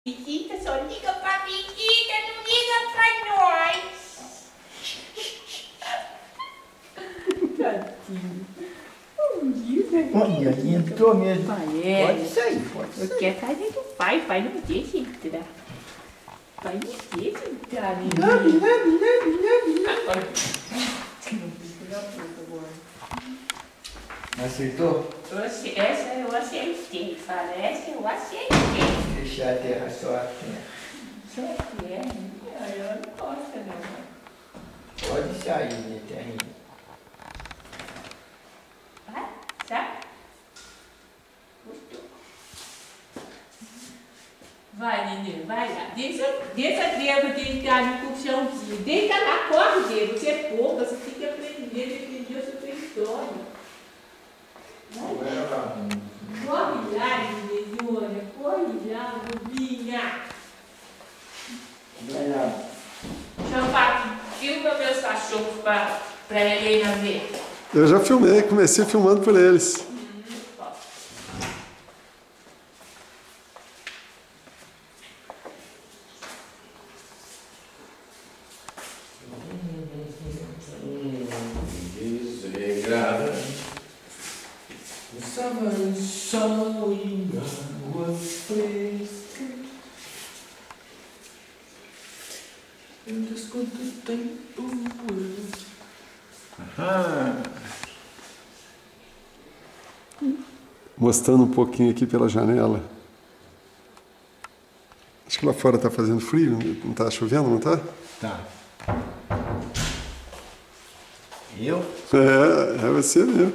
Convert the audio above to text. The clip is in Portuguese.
Visita, só liga pra visita, não liga pra nós. Tadinho. Olha, entrou mesmo. Pai, Pode sair, pode sair. porque é a casa do pai não deixa entrar. Pai não deixa entrar, né? Acertou? Essa eu acertei, fala, essa eu acertei. Deixar a terra só a terra. Só que é, eu não gosto não. Pode sair, né, terrinha? Vai, sai. Gostou. Vai, neném, vai lá. Deixa a Diego deitar no colchãozinho. Deita lá, corre, Diego. Você é pouca, você tem que aprender a defender o seu território. Corre lá, Nenezona, corre lá, bobinha. Vai lá. Champaque, filma meus cachorros pra Helena ver. Eu já filmei, comecei filmando por eles. Desregrada, estava no sol e água fresca. Antes quanto tempo. Mostrando um pouquinho aqui pela janela. Acho que lá fora tá fazendo frio, não tá chovendo, não tá? Tá. Eu? É você mesmo.